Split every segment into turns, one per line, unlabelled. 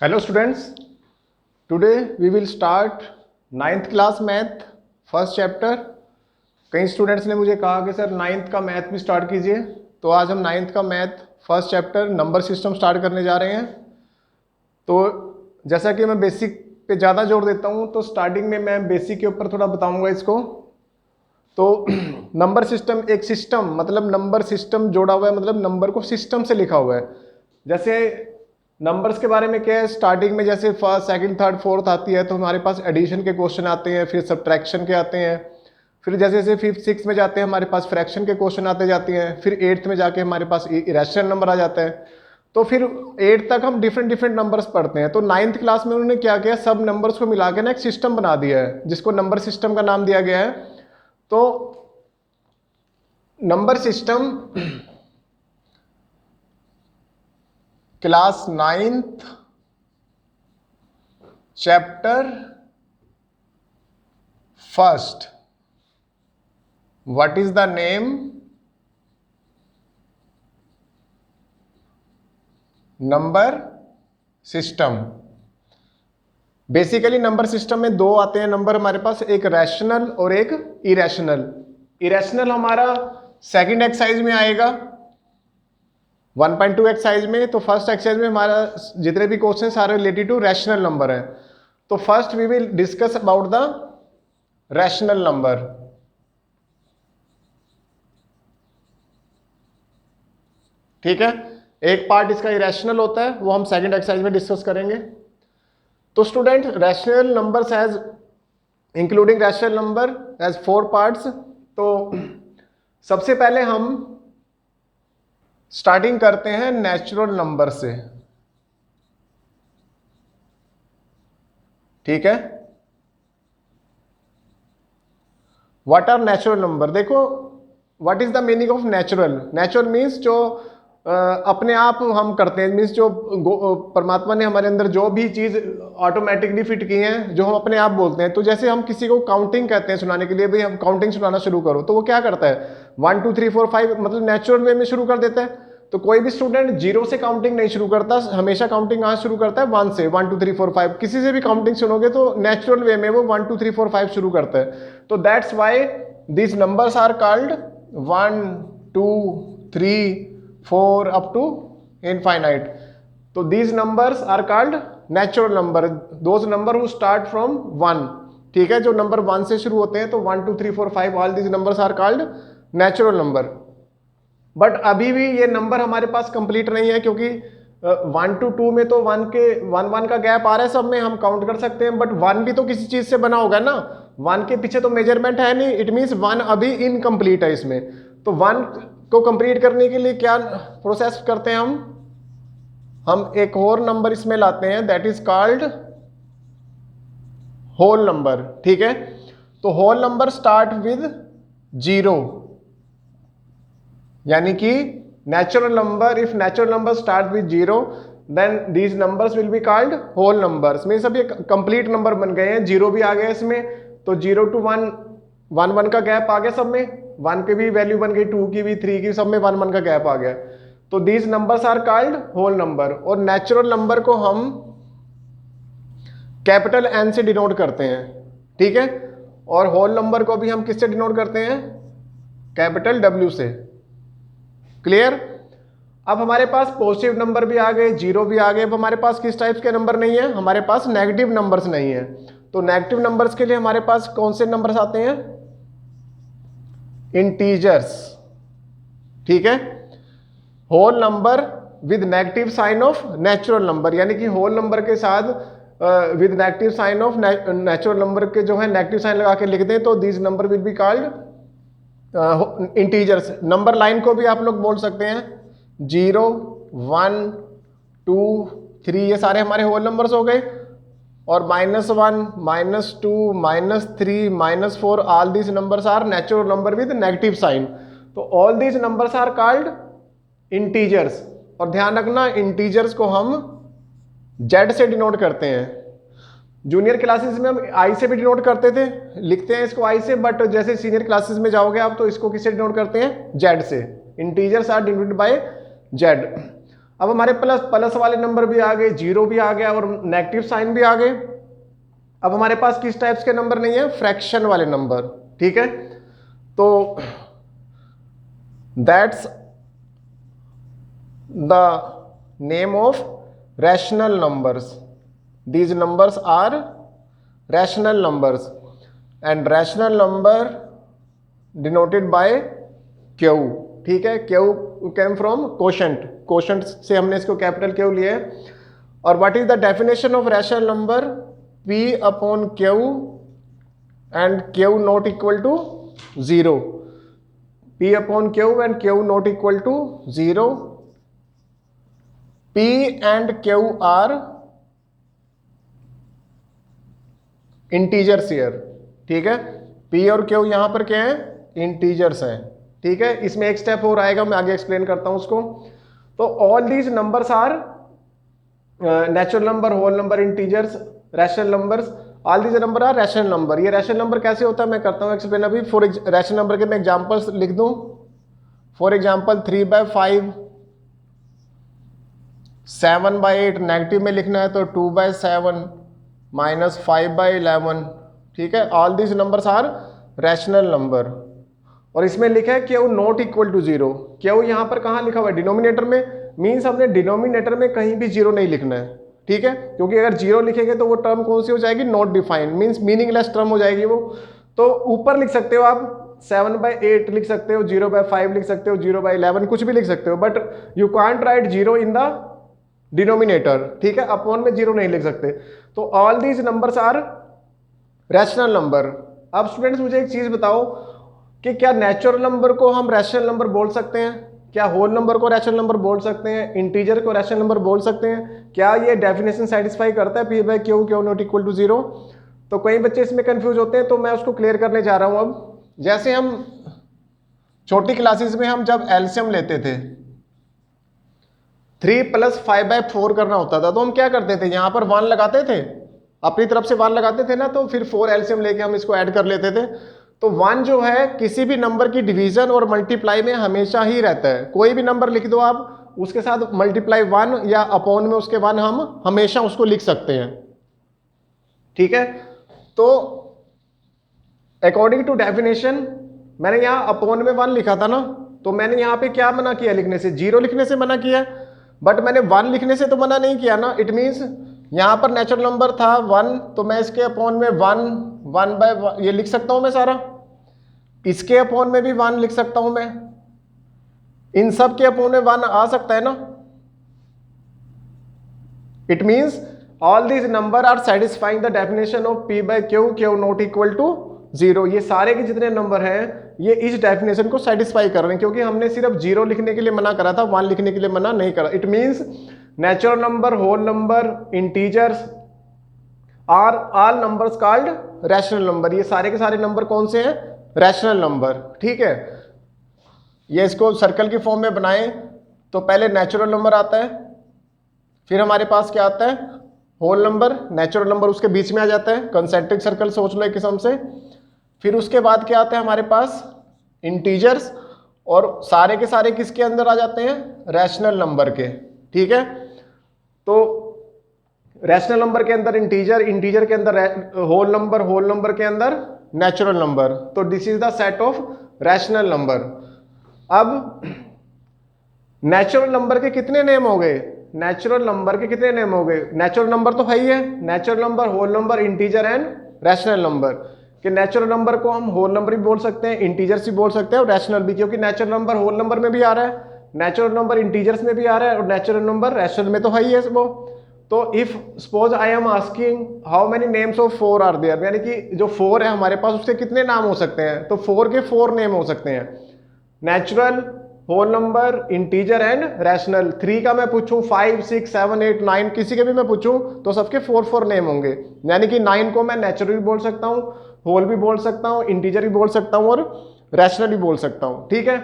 Hello students, today we will start 9th class math first chapter. कई students ने मुझे कहा कि सर 9th का मैथ भी स्टार्ट कीजिए, तो आज हम 9th का math first chapter number system start करने जा रहे हैं। तो जैसा कि मैं बेसिक पे ज़्यादा जोर देता हूँ, तो स्टार्टिंग में मैं बेसिक के ऊपर थोड़ा बताऊँगा इसको। तो नंबर सिस्टम एक सिस्टम, मतलब नंबर सिस्टम जोड़ा हुआ है, मतलब नंबर को सिस्टम से लिखा हुआ है। जैसे नंबर्स के बारे में क्या है, स्टार्टिंग में जैसे फर्स्ट सेकंड थर्ड फोर्थ आती है तो हमारे पास एडिशन के क्वेश्चन आते हैं, फिर सब्ट्रैक्शन के आते हैं, फिर जैसे जैसे फिफ्थ सिक्स में जाते हैं हमारे पास फ्रैक्शन के क्वेश्चन आते जाते हैं, फिर एट्थ में जाके हमारे पास इरेशनल नंबर आ जाता है। तो फिर 8 तक हम डिफरेंट नंबर्स पढ़ते हैं। तो 9th क्लास में उन्होंने क्या किया, सब नंबर्स को मिला के ना एक सिस्टम बना दिया है, जिसको नंबर सिस्टम का नाम दिया गया है। तो number system class 9th chapter first, what is the name? Number system. Basically number system में दो आते हैं नंबर हमारे पास, एक रैशनल और एक इरेशनल। इरेशनल हमारा सेकंड एक्सरसाइज में आएगा 1.2 एक्सरसाइज में। तो फर्स्ट एक्सरसाइज में हमारा जितने भी क्वेश्चन सारे रिलेटेड टू रैशनल नंबर है। तो first we will discuss about the rational number. ठीक है, एक पार्ट इसका इरेशनल होता है, वो हम सेकंड एक्सरसाइज में डिस्कस करेंगे। तो student, rational numbers has including rational number has 4 parts. तो सबसे पहले हम स्टार्टिंग करते हैं नेचुरल नंबर से। ठीक है, व्हाट आर नेचुरल नंबर? देखो, what is the meaning of natural? Natural means जो अपने आप हम करते हैं, मीन्स जो परमात्मा ने हमारे अंदर जो भी चीज ऑटोमेटिकली फिट की है, जो हम अपने आप बोलते हैं। तो जैसे हम किसी को काउंटिंग कहते हैं सुनाने के लिए, भाई हम काउंटिंग सुनाना शुरू करो, तो वो क्या करता है 1 2 3 4 5 मतलब नेचुरल वे में शुरू कर देता है। तो कोई भी स्टूडेंट 0 से काउंटिंग नहीं शुरू करता, हमेशा काउंटिंग कहाँ शुरू करता है 1 से। 1 2 3 4 5 किसी से भी काउंटिंग सुनोगे तो नेचुरल वे में वो 1 2 3 4 5 शुरू करता है। तो that's why these numbers are called 1 2 3 4 up to infinite. तो these numbers are called natural number, those number who start from 1। ठीक है, जो नंबर 1 से शुरू होते हैं, तो 1 2 3 4 5 all these numbers are called natural number। But अभी भी ये नंबर हमारे पास कंप्लीट नहीं है, क्योंकि 1 to 2 में तो 1 का गैप आ रहा है, सब में हम काउंट कर सकते हैं, बट 1 भी तो किसी चीज से बना होगा ना। 1 के पीछे तो मेजरमेंट है नहीं, इट मीन्स 1 अभी इनकम्प्लीट है इसमें। तो 1 को कंप्लीट करने के लिए क्या प्रोसेस करते हैं हम एक और नंबर इसमें लाते हैं, that is called whole number. ठीक है, तो होल नंबर स्टार्ट विद 0, यानी कि natural number, if natural number start with 0 then these numbers will be called whole numbers. Means अब ये कंप्लीट नंबर बन गए हैं, 0 भी आ गया इसमें, तो 0 to 1 1 का गैप आ गया सब में, 1 की भी वैल्यू बन गई, 2 की भी, 3 की, सब में 1 1 का गैप आ गया। तो these numbers are called whole number. और नेचुरल नंबर को हम कैपिटल N से डिनोट करते हैं। ठीक है, और होल नंबर को भी हम किससे डिनोट करते हैं? कैपिटल W से। क्लियर? अब हमारे पास पॉजिटिव नंबर भी आ गए, 0 भी आ गए। अब हमारे पास किस टाइप के नंबर नहीं है? हमारे पास नेगेटिव नंबर्स नहीं है। तो नेगेटिव नंबर्स के लिए हमारे पास कौन से नंबर्स आते हैं? इंटीजर्स। ठीक है, whole number with negative sign of natural number, यानी कि होल नंबर के साथ with negative sign of natural number के जो है नेगेटिव साइन लगा के लिख दें, तो these number will be called integers. Number line को भी आप लोग बोल सकते हैं 0 1 2 3, ये सारे हमारे होल नंबर्स हो गए। और -1 -2 -3 -4 all these numbers are natural number with negative sign. तो all these numbers are called integers. और ध्यान रखना, इंटीजर्स को हम Z से डिनोट करते हैं। जूनियर क्लासेस में हम I से भी डिनोट करते थे, लिखते हैं इसको I से, बट जैसे सीनियर क्लासेस में जाओगे आप तो इसको किससे डिनोट करते हैं? Z से। Integers are denoted by Z। अब हमारे प्लस प्लस वाले नंबर भी आ गए, जीरो भी आ गया और नेगेटिव साइन भी आ गए। अब हमारे पास किस टाइप्स के नंबर नहीं है, फ्रैक्शन वाले नंबर, ठीक है। तो that's the name of rational numbers, these numbers are rational numbers and rational number denoted by Q, ठीक है। Q came from quotient, quotient से हमने इसको कैपिटल क्यू लिया है। और what is the definition of rational number, P upon Q and Q not equal to zero, P upon Q and Q not equal to zero, P and Q are integers here, ठीक है। P और Q यहां पर क्या है, integers हैं, ठीक है। इसमें एक स्टेप और आएगा, मैं आगे एक्सप्लेन करता हूं उसको। तो all these numbers are natural number, whole number, integers, rational numbers, all these number are rational number. ये रैशनल नंबर कैसे होता है मैं करता हूं एक्सप्लेन अभी। फॉर रैशनल नंबर के मैं एग्जांपल्स लिख दूं। फॉर एग्जांपल 3/5, 7/8, नेगेटिव में लिखना है तो 2/7 माइनस 5/11, ठीक है। All these numbers are rational number. और इसमें लिखा है Q not equal to zero. Q यहां पर कहां लिखा हुआ है, डिनोमिनेटर में, मीन्स हमने डिनोमिनेटर में कहीं भी जीरो नहीं लिखना है, ठीक है। क्योंकि अगर जीरो लिखेंगे तो वो टर्म कौन सी हो जाएगी, not defined, means meaningless term हो जाएगी वो। तो ऊपर लिख सकते हो आप 7/8 लिख सकते हो, 0/5 लिख सकते हो, 0/11 कुछ भी लिख सकते हो, but you can't write zero in the denominator, ठीक है। अपॉन में जीरो नहीं लिख सकते। तो all these numbers are rational number. अब स्टूडेंट्स मुझे एक चीज बताओ कि क्या नेचुरल नंबर को हम रैशनल नंबर बोल सकते हैं, क्या होल नंबर को रैशनल नंबर बोल सकते हैं, इंटीजर को रैशनल नंबर बोल सकते हैं, क्या ये डेफिनेशन सेटिस्फाई करता है P/Q not equal to zero. तो कई बच्चे इसमें कंफ्यूज होते हैं, तो मैं उसको क्लियर करने जा रहा हूं। अब जैसे हम छोटी क्लासेस में हम जब एलसीएम लेते थे, 3 + 5/4 करना होता था, तो हम क्या करते थे, यहां पर 1 लगाते थे, अपनी तरफ से 1 लगाते थे ना, तो फिर 4 एलसीएम लेके हम इसको ऐड कर लेते थे। तो 1 जो है किसी भी नंबर की डिवीजन और मल्टीप्लाई में हमेशा ही रहता है। कोई भी नंबर लिख दो आप, उसके साथ मल्टीप्लाई 1 या अपॉन में उसके 1 हम हमेशा उसको लिख सकते हैं, ठीक है। तो अकॉर्डिंग टू डेफिनेशन मैंने यहां अपॉन में 1 लिखा था ना, तो मैंने यहां पे क्या मना किया लिखने से, जीरो लिखने से मना किया, बट मैंने 1 लिखने से तो मना नहीं किया ना। इट मीन्स यहां पर नेचुरल नंबर था 1, तो मैं इसके अपॉन में 1/1 ये लिख सकता हूं मैं सारा, इसके अपॉन में भी 1 लिख सकता हूं मैं, इन सब के अपॉन में 1 आ सकता है ना। It means all these number are satisfying the definition of P/Q, Q not equal to zero. ये सारे के जितने नंबर हैं ये इस डेफिनेशन को सेटिस्फाई कर रहे हैं, क्योंकि हमने सिर्फ जीरो लिखने के लिए मना करा था, 1 लिखने के लिए मना नहीं करा। It means natural number, whole number, integers are all numbers called rational number. ये सारे के सारे नंबर कौन से हैं, रैशनल नंबर, ठीक है। ये इसको सर्कल की फॉर्म में बनाएं तो पहले नेचुरल नंबर आता है, फिर हमारे पास क्या आता है, होल नंबर, नेचुरल नंबर उसके बीच में आ जाता है, कंसेंट्रिक सर्कल सोच लो एक किस्म से। फिर उसके बाद क्या आता है हमारे पास, इंटीजर्स, और सारे के सारे किसके अंदर आ जाते हैं, रैशनल नंबर के, ठीक है। तो रैशनल नंबर के अंदर इंटीजर, इंटीजर के अंदर होल नंबर, होल नंबर के अंदर नेचुरल नंबर। तो this is the set of rational number. अब नेचुरल नंबर के कितने नेम हो गए, नेचुरल नंबर के कितने नेम हो गए, नेचुरल नंबर तो है ही है, natural number, whole number, integer and rational number. कि नेचुरल नंबर को हम होल नंबर भी बोल सकते हैं, इंटीजर्स भी बोल सकते हैं और रैशनल भी, क्योंकि नेचुरल नंबर होल नंबर में भी आ रहा है, नेचुरल नंबर इंटीजर्स में भी आ रहा है और नेचुरल नंबर रैशनल में तो है ही है वो। तो if suppose I am asking how many names of 4 are there, यानी कि जो 4 है हमारे पास उसके कितने नाम हो सकते हैं, तो 4 के 4 नेम हो सकते हैं, natural, whole number, integer and rational. 3 का मैं पूछूं, 5, 6, 7, 8, 9 किसी के भी मैं पूछूं तो सबके 4 नेम होंगे। यानी कि 9 को मैं नेचुरल भी बोल सकता हूं, होल भी बोल सकता हूं, इंटीजर भी बोल सकता हूं और रैशनल भी बोल सकता हूं, ठीक है।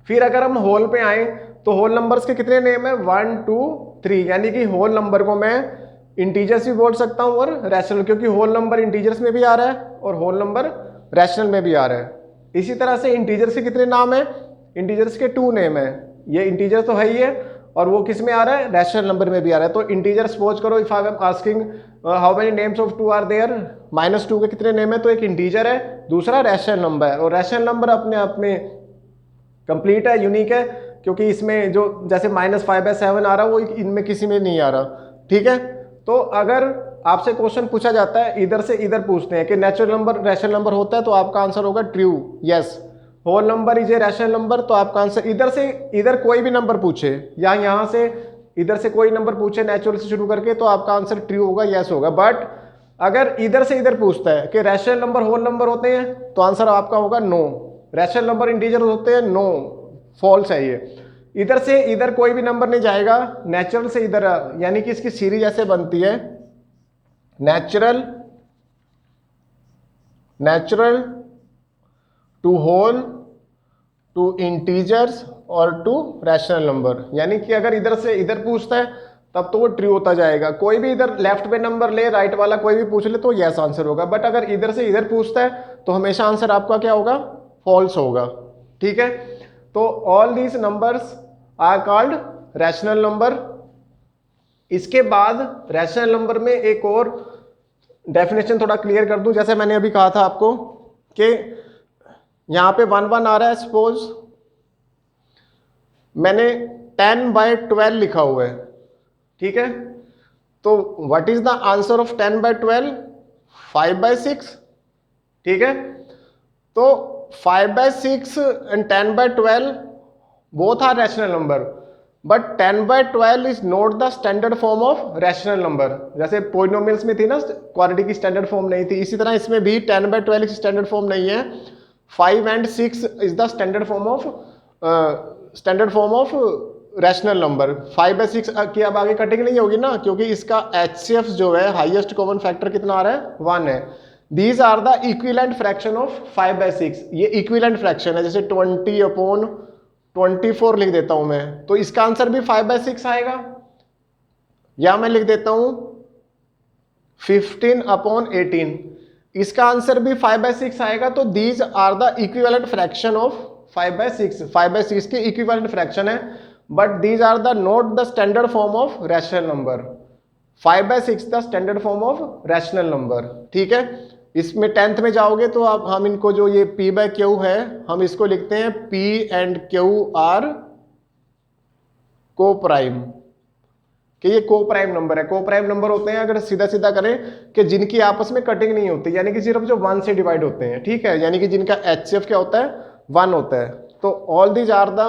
फिर अगर हम होल पे आए तो होल नंबर्स के कितने नेम है, 1, 2, 3, यानी कि होल नंबर को मैं इंटीजर्स भी बोल सकता हूं और रैशनल, क्योंकि होल नंबर इंटीजर्स में भी आ रहा है और होल नंबर रैशनल में भी आ रहा है। इसी तरह से इंटीजर्स के कितने नाम है, इंटीजर्स के 2 नेम है, ये इंटीजर तो है ही है और वो किस में आ रहा है, रैशनल नंबर में भी आ रहा है। तो इंटीजर सपोज करो, if I am asking how many names of 2 are there, -2 के कितने नेम है, तो एक इंटीजर है, दूसरा रैशनल नंबर है। और रैशनल नंबर अपने आप में कंप्लीट है, यूनिक है, क्योंकि इसमें जो जैसे -5/7 आ रहा है वो इनमें किसी में नहीं आ रहा, ठीक है। तो अगर आपसे क्वेश्चन पूछा जाता है इधर से इधर पूछते हैं कि नेचुरल नंबर रैशनल नंबर होता है, तो आपका आंसर होगा true, yes. Whole number is a rational number, तो आपका आंसर इधर से इधर कोई भी नंबर पूछे या यहाँ से इधर से कोई नंबर पूछे नेचुरल से शुरू करके, तो आपका आंसर ट्रू होगा, यस होगा। बट अगर इधर से इधर पूछता है कि रैशनल नंबर होल नंबर होते हैं, तो आंसर आपका होगा नो। रैशनल नंबर इंटीजर होते हैं, नो, फॉल्स है ये। इधर से इधर कोई भी नंबर नहीं जाएगा, नेचुरल से इधर, यानी कि इसकी सीरीज ऐसे बनती है, natural to whole to integers और टू रैशनल नंबर। यानी कि अगर इधर से इधर पूछता है तब तो वो ट्रू होता जाएगा। कोई भी इधर लेफ्ट में नंबर ले, राइट वाला कोई भी पूछ ले, तो यस आंसर होगा। बट अगर इधर से इधर पूछता है तो हमेशा आंसर आपका क्या होगा, फॉल्स होगा, ठीक है। तो all these numbers are called rational number. इसके बाद रैशनल नंबर में एक और डेफिनेशन थोड़ा क्लियर कर दूं। जैसे मैंने अभी कहा था आपको कि यहां पे 1 1 आ रहा है, सपोज मैंने 10/12 लिखा हुआ है, ठीक है। तो what is the answer of 10/12, 5/6, ठीक है। तो 5/6 and 10/12 both are rational number, but 10/12 is not the standard form of rational number. जैसे पॉलिनोमियल्स में थी ना, क्वाड्रेटिक की स्टैंडर्ड फॉर्म नहीं थी, इसी तरह इसमें भी 10/12 स्टैंडर्ड फॉर्म नहीं है। 5 and 6 is the standard form of rational number. 5/6 की अब आगे कटिंग नहीं होगी ना, क्योंकि इसका HCF जो है, हाईएस्ट कॉमन फैक्टर कितना आ रहा है, 1 है। These are the equivalent fraction of 5/6। ये इक्विवेलेंट फ्रैक्शन है, जैसे 20/24 लिख देता हूं मैं, तो इसका आंसर भी 5/6 आएगा। या मैं लिख देता हूं 15/18, इसका आंसर भी 5/6 आएगा। तो these are the equivalent fraction of 5/6। 5/6 के इक्विवेलेंट फ्रैक्शन है, but these are the not the standard form of rational number. 5/6 the standard form of rational number, ठीक है। इसमें 10th में जाओगे तो अब हम इनको, जो ये P/Q है, हम इसको लिखते हैं P and Q आर को प्राइम, कि ये को प्राइम नंबर है। को प्राइम नंबर होते हैं, अगर सीधा सीधा करें, कि जिनकी आपस में कटिंग नहीं होती, यानी कि सिर्फ जो 1 से डिवाइड होते हैं, ठीक है। यानी कि जिनका HCF क्या होता है, 1 होता है। तो ऑल दीज आर द